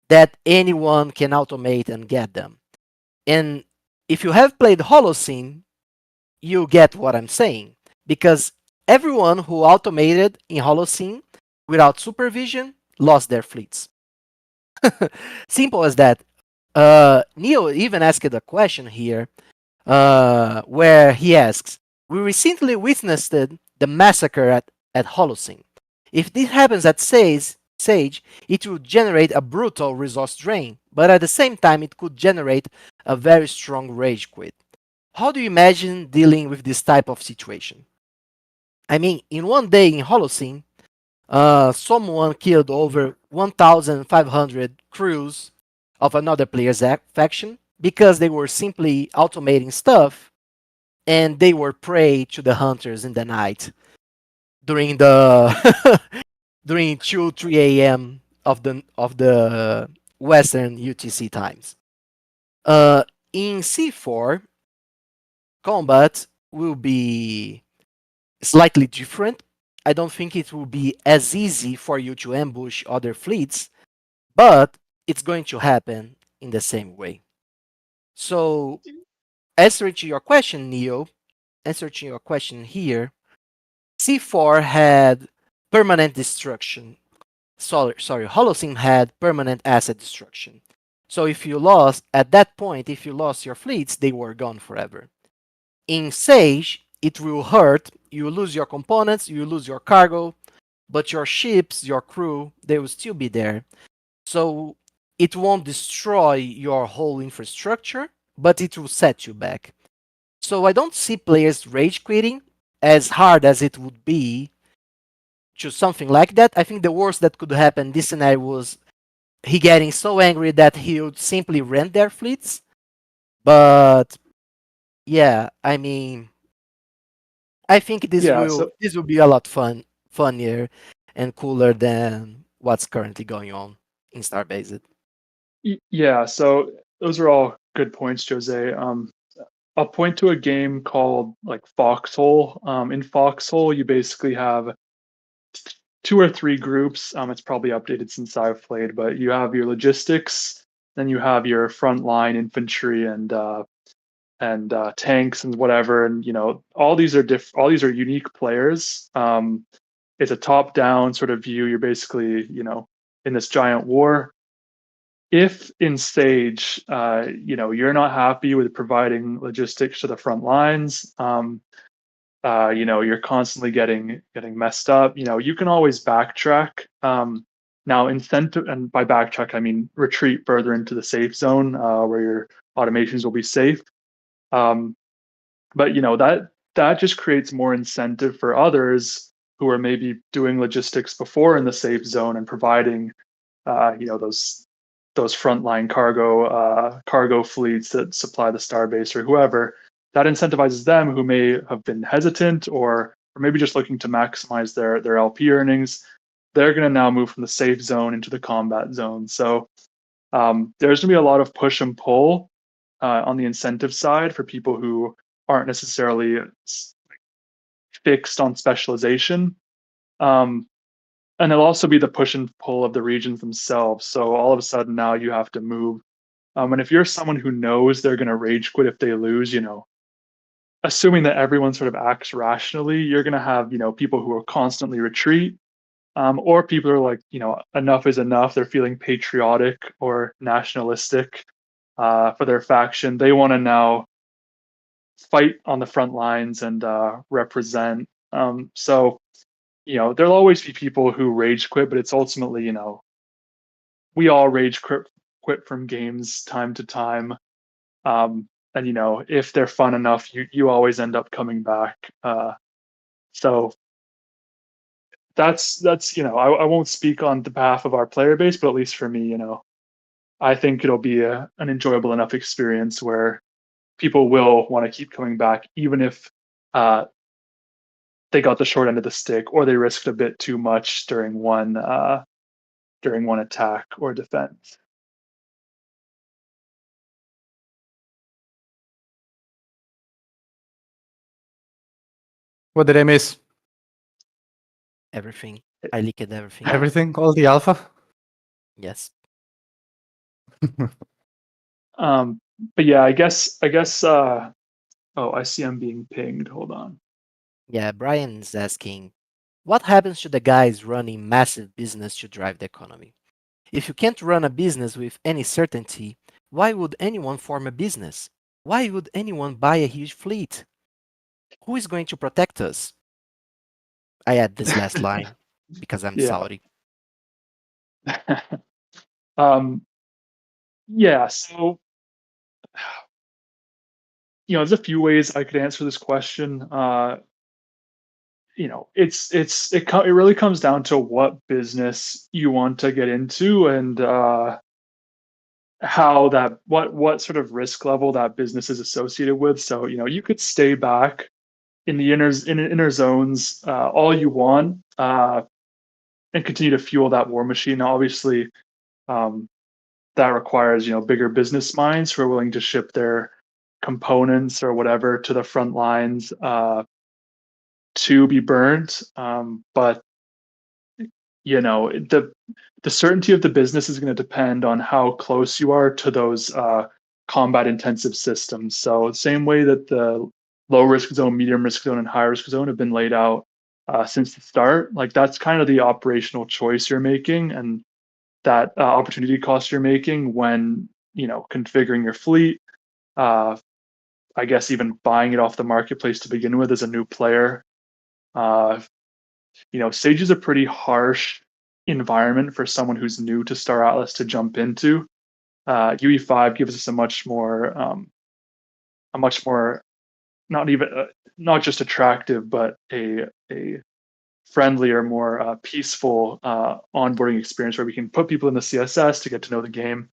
that anyone can automate and get them. And if you have played Holocene, you get what I'm saying. Because everyone who automated in Holocene without supervision lost their fleets. Simple as that. Neo even asked a question here where he asks, we recently witnessed the massacre at Holocene. If this happens at Sage, it would generate a brutal resource drain, but at the same time, it could generate a very strong rage quit. How do you imagine dealing with this type of situation? I mean, in one day in Holocene, someone killed over 1,500 crews of another player's faction because they were simply automating stuff and they were prey to the hunters in the night during the during 2 3 a.m. of the Western UTC times. In C4, combat will be slightly different. I don't think it will be as easy for you to ambush other fleets, but it's going to happen in the same way. So, answering to your question, Neo, answer to your question here, C4 had permanent destruction. Sorry, Holocene had permanent asset destruction. So if you lost, at that point, if you lost your fleets, they were gone forever. In Sage, it will hurt. You lose your components, you lose your cargo, but your ships, your crew, they will still be there. So it won't destroy your whole infrastructure, but it will set you back. So I don't see players rage quitting, as hard as it would be to something like that. I think the worst that could happen this scenario was he getting so angry that he would simply rent their fleets. But yeah, I mean, I think this Yeah, will be a lot funnier and cooler than what's currently going on in Starbased. yeah, so those are all good points, Jose. I'll point to a game called like Foxhole. In Foxhole, you basically have two or three groups. It's probably updated since I've played, but you have your logistics, then you have your frontline infantry and tanks and whatever, and all these are all these are unique players. It's a top-down sort of view. You're basically in this giant war. If in stage, you're not happy with providing logistics to the front lines, you're constantly getting messed up. You can always backtrack. Now, incentive, and by backtrack I mean retreat further into the safe zone where your automations will be safe. But that just creates more incentive for others who are maybe doing logistics before in the safe zone and providing, those frontline cargo fleets that supply the starbase or whoever. That incentivizes them who may have been hesitant or maybe just looking to maximize their LP earnings. They're going to now move from the safe zone into the combat zone. So there's going to be a lot of push and pull on the incentive side for people who aren't necessarily fixed on specialization. And it'll also be the push and pull of the regions themselves. So all of a sudden now you have to move. And if you're someone who knows they're going to rage quit if they lose, assuming that everyone sort of acts rationally, you're going to have, people who will constantly retreat, or people who are like, enough is enough. They're feeling patriotic or nationalistic for their faction. They want to now fight on the front lines and represent. So there'll always be people who rage quit, but it's ultimately, we all rage quit from games time to time. And if they're fun enough, you always end up coming back. So that's I won't speak on the behalf of our player base, but at least for me, I think it'll be an enjoyable enough experience where people will want to keep coming back, even if they got the short end of the stick, or they risked a bit too much during one attack or defense. What did I miss? Everything. I leaked everything. Everything? All the alpha? Yes. But yeah, I guess. Oh, I see I'm being pinged. Hold on. Yeah, Brian's asking, what happens to the guys running massive business to drive the economy? If you can't run a business with any certainty, why would anyone form a business? Why would anyone buy a huge fleet? Who is going to protect us? I add this last line because I'm Yeah. Saudi. Yeah. So, there's a few ways I could answer this question. It really comes down to what business you want to get into and what sort of risk level that business is associated with. So, you could stay back in the inner zones all you want and continue to fuel that war machine. Now, obviously, that requires bigger business minds who are willing to ship their components or whatever to the front lines to be burned. But the certainty of the business is going to depend on how close you are to those combat intensive systems. So same way that the low risk zone, medium risk zone, and high risk zone have been laid out since the start, like that's kind of the operational choice you're making and that opportunity cost you're making when configuring your fleet. I guess even buying it off the marketplace to begin with as a new player. Sage is a pretty harsh environment for someone who's new to Star Atlas to jump into. UE5 gives us a much more not just attractive, but a friendlier, more peaceful onboarding experience where we can put people in the CSS to get to know the game.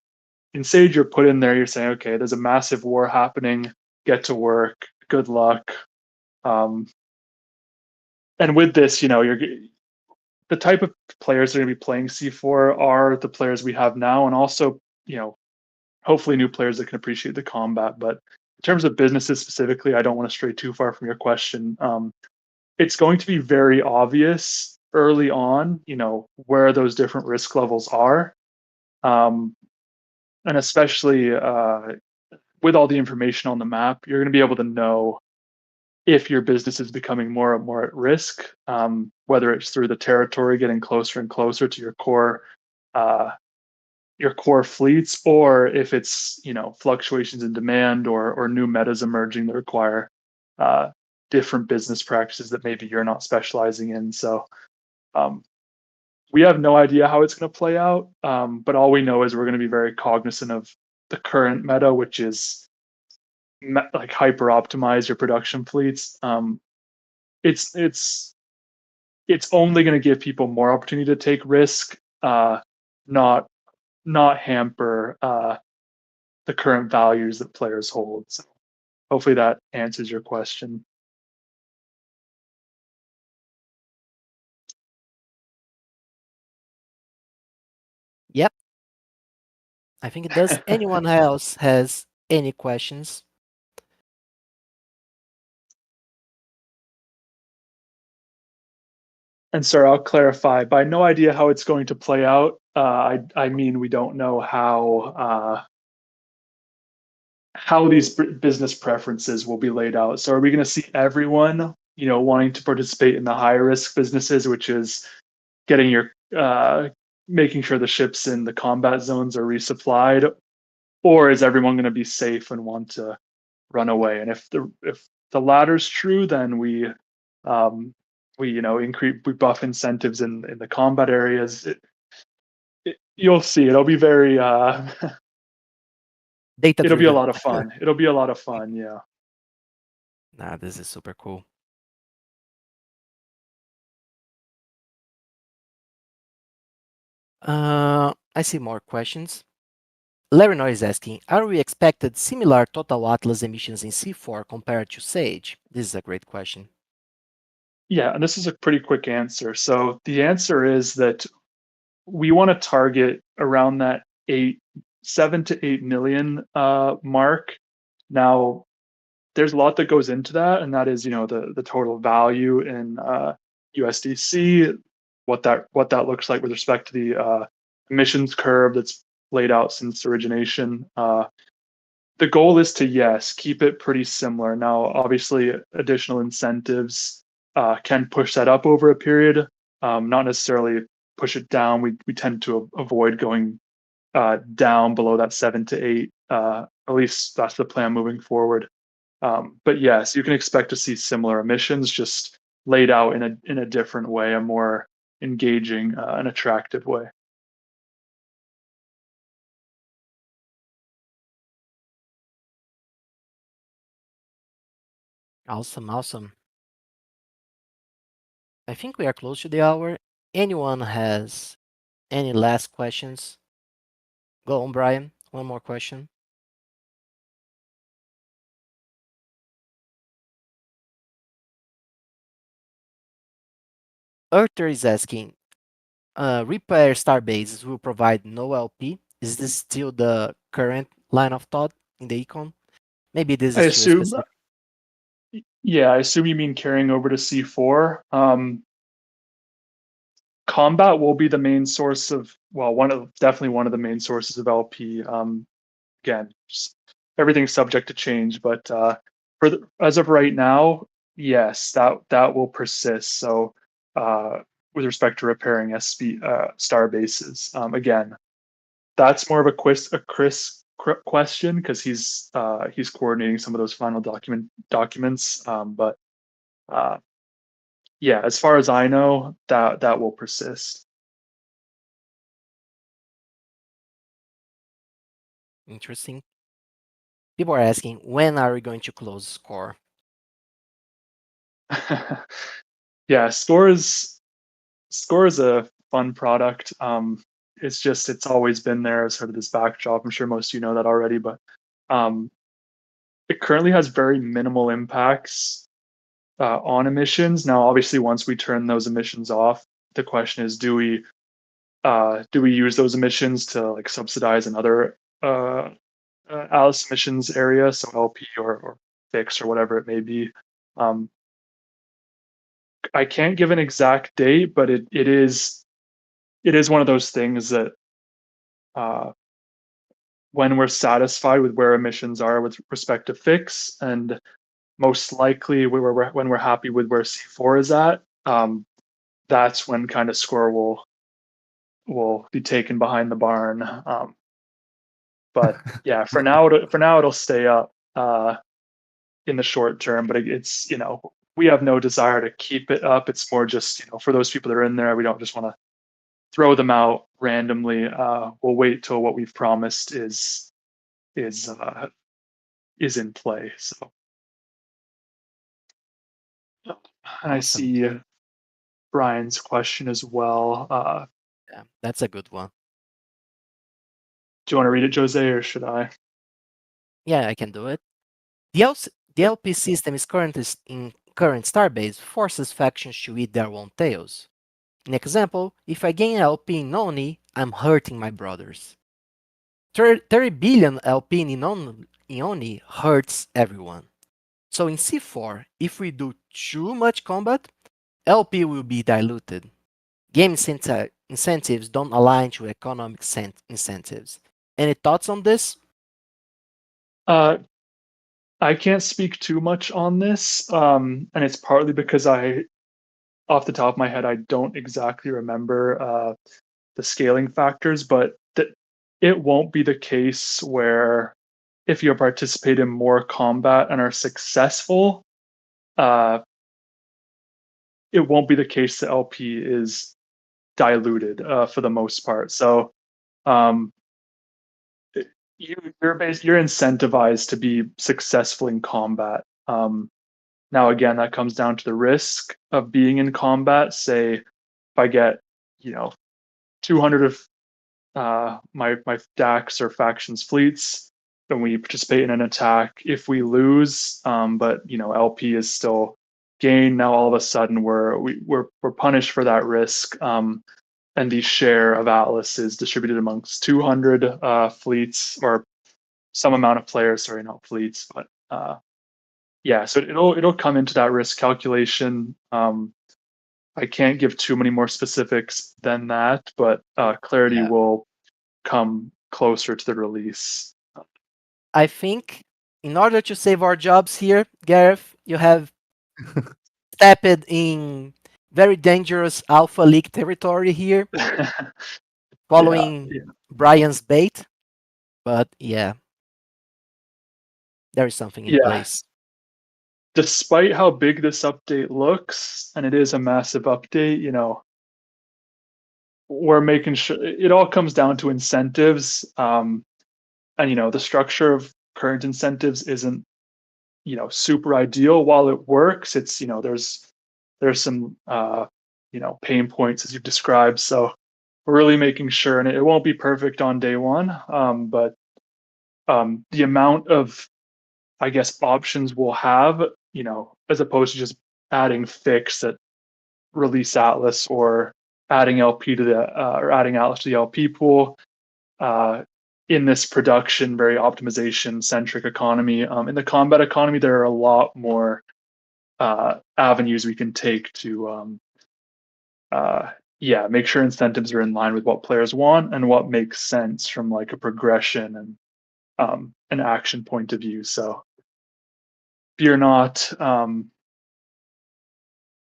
In Sage, you're put in there. You're saying, okay, there's a massive war happening. Get to work. Good luck. And with this, you're the type of players that are going to be playing C4 are the players we have now, and also, hopefully new players that can appreciate the combat. But in terms of businesses specifically, I don't want to stray too far from your question. It's going to be very obvious early on, where those different risk levels are. And especially with all the information on the map, you're going to be able to know if your business is becoming more and more at risk, whether it's through the territory getting closer and closer to your core fleets, or if it's fluctuations in demand or new metas emerging that require different business practices that maybe you're not specializing in. So we have no idea how it's going to play out, but all we know is we're going to be very cognizant of the current meta, which is like hyper optimize your production fleets. It's only going to give people more opportunity to take risk, not hamper the current values that players hold. So hopefully that answers your question. Yep. I think it does. Anyone else has any questions? And sir, I'll clarify. By no idea how it's going to play out, I mean we don't know how these business preferences will be laid out. So are we going to see everyone, wanting to participate in the high risk businesses, which is getting your making sure the ships in the combat zones are resupplied, or is everyone going to be safe and want to run away? And if the latter's true, then we we buff incentives in the combat areas. You'll see. It'll be very it'll be a lot of fun. It'll be a lot of fun. Yeah. Nah, this is super cool. I see more questions. Larry Noy is asking, are we expected similar total Atlas emissions in C4 compared to Sage? This is a great question. Yeah, and this is a pretty quick answer. So the answer is that we want to target around that 7 to 8 million mark. Now, there's a lot that goes into that, and that is, the total value in USDC, what that looks like with respect to the emissions curve that's laid out since origination. The goal is to, yes, keep it pretty similar. Now, obviously, additional incentives can push that up over a period, not necessarily push it down. We tend to avoid going down below that 7 to 8. At least that's the plan moving forward. But yes, you can expect to see similar emissions, just laid out in a different way, a more engaging and attractive way. Awesome, awesome. I think we are close to the hour. Anyone has any last questions? Go on, Brian. One more question. Arthur is asking, repair Starbases will provide no LP. Is this still the current line of thought in the Econ? Maybe this I is too assume, specific. yeah, I assume you mean carrying over to C4. Combat will be the main source of, well, definitely one of the main sources of LP. Again, everything's subject to change, but as of right now, yes, that will persist. So with respect to repairing star bases, again, that's more of a Chris question because he's coordinating some of those final documents. But yeah, as far as I know, that will persist. Interesting. People are asking, when are we going to close score? Yeah, Score is a fun product. It's always been there as sort of this backdrop. I'm sure most of you know that already, but um, it currently has very minimal impacts on emissions. Now, obviously, once we turn those emissions off, the question is, do we use those emissions to like subsidize another Alice emissions area, so LP or fix or whatever it may be. Um, I can't give an exact date, but it is one of those things that uh, when we're satisfied with where emissions are with respect to fix, and most likely when we're happy with where C4 is at, that's when kind of score will be taken behind the barn. But yeah, for now it'll stay up in the short term. But it's we have no desire to keep it up. It's more just for those people that are in there, we don't just want to throw them out randomly. We'll wait till what we've promised is in play. So, and I Awesome. see Brian's question as well. Yeah, that's a good one. Do you want to read it, Jose, or should I? Yeah, I can do it. The LP system is currently in current starbase forces factions to eat their own tails. In example, if I gain LP in Oni, I'm hurting my brothers. 30 billion LP in Oni hurts everyone. So in C4, if we do too much combat, LP will be diluted. Game incentives don't align to economic incentives. Any thoughts on this? I can't speak too much on this, and it's partly because off the top of my head, I don't exactly remember the scaling factors, but it won't be the case where if you participate in more combat and are successful, uh, it won't be the case that LP is diluted for the most part. So um, you're incentivized to be successful in combat. Now, again, that comes down to the risk of being in combat. Say, if I get 200 of my DAX or factions fleets, then we participate in an attack. If we lose, but LP is still gain. Now all of a sudden we're punished for that risk. And the share of Atlas is distributed amongst 200 fleets, or some amount of players. Sorry, not fleets, but yeah. So it'll come into that risk calculation. I can't give too many more specifics than that, but clarity Yeah. will come closer to the release. I think in order to save our jobs here, Gareth, you have stepped in very dangerous alpha leak territory here, following Yeah. Brian's bait. But yeah, there is something in Yeah. place. Despite how big this update looks, and it is a massive update, we're making sure it all comes down to incentives. And the structure of current incentives isn't super ideal. While it works, it's there's some pain points as you've described. So we're really making sure, and it won't be perfect on day one, but the amount of, I guess, options we'll have, as opposed to just adding fix that release Atlas, or adding LP to the or adding Atlas to the LP pool, in this production, very optimization centric economy. In the combat economy, there are a lot more avenues we can take to make sure incentives are in line with what players want and what makes sense from like a progression and an action point of view. So fear not.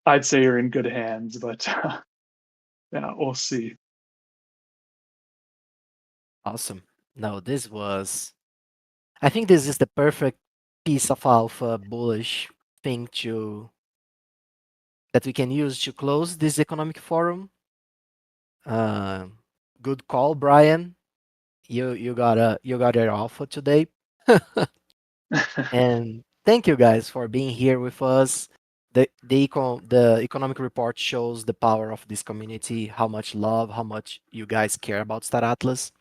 I'd say you're in good hands, but yeah, we'll see. Awesome. No, I think this is the perfect piece of alpha bullish thing that we can use to close this economic forum. Good call, Brian. You got your alpha today. And thank you guys for being here with us. The economic report shows the power of this community, how much love, how much you guys care about Star Atlas.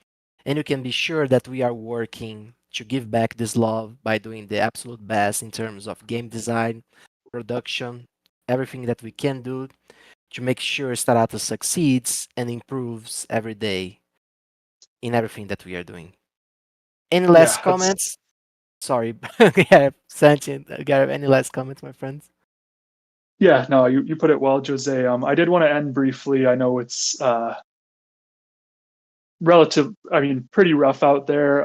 And you can be sure that we are working to give back this love by doing the absolute best in terms of game design, production, everything that we can do to make sure Star Atlas succeeds and improves every day in everything that we are doing. Any last Yeah, comments? Sorry, Gareth, Sanchin, Gareth, any last comments, my friends? yeah. No, you put it well, Jose. I did want to end briefly. I know it's pretty rough out there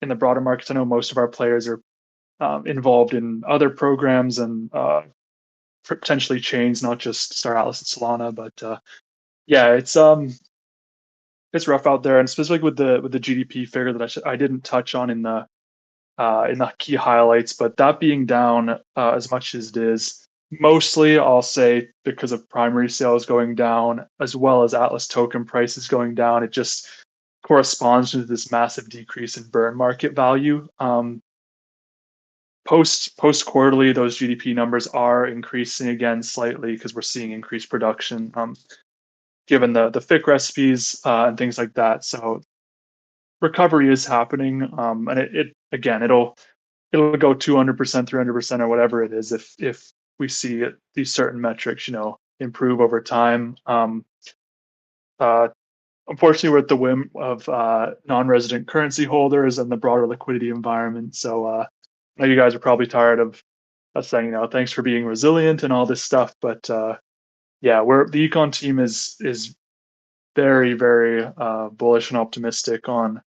in the broader markets. I know most of our players are involved in other programs and potentially chains, not just Star Atlas and Solana. But yeah, it's rough out there, and specifically with the GDP figure that I didn't touch on in the key highlights. But that being down as much as it is, mostly I'll say because of primary sales going down, as well as Atlas token prices going down. It just corresponds to this massive decrease in burn market value. Post quarterly, those GDP numbers are increasing again slightly because we're seeing increased production, given the FIC recipes and things like that. So recovery is happening, and it again, it'll go 200%, 300%, or whatever it is if we see these certain metrics, improve over time. Unfortunately, we're at the whim of non-resident currency holders and the broader liquidity environment. So I know you guys are probably tired of us saying, thanks for being resilient and all this stuff. But yeah, the Econ team is very, very bullish and optimistic on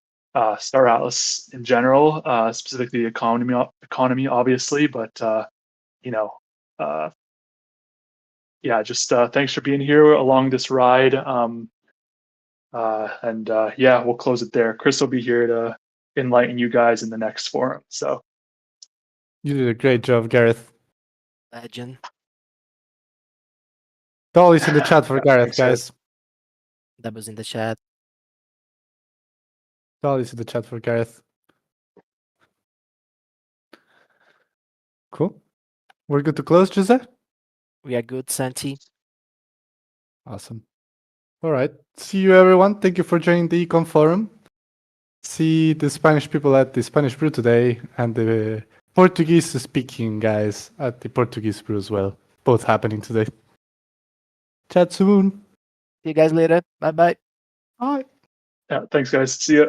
Star Atlas in general, specifically the economy, obviously. But you know, uh, yeah, just thanks for being here along this ride. And yeah, we'll close it there. Chris will be here to enlighten you guys in the next forum. So You did a great job, Gareth. Legend. Dolly's in the chat for yeah, Gareth, thanks, guys. guys. That was in the chat. Dolly's in the chat for Gareth. Cool. We're good to close, Jose? We are good, Santi. Awesome. All right. See you, everyone. Thank you for joining the Econ Forum. See the Spanish people at the Spanish Brew today and the Portuguese speaking guys at the Portuguese Brew as well. Both happening today. Chat soon. See you guys later. Bye bye. Bye. Yeah, thanks guys. See ya.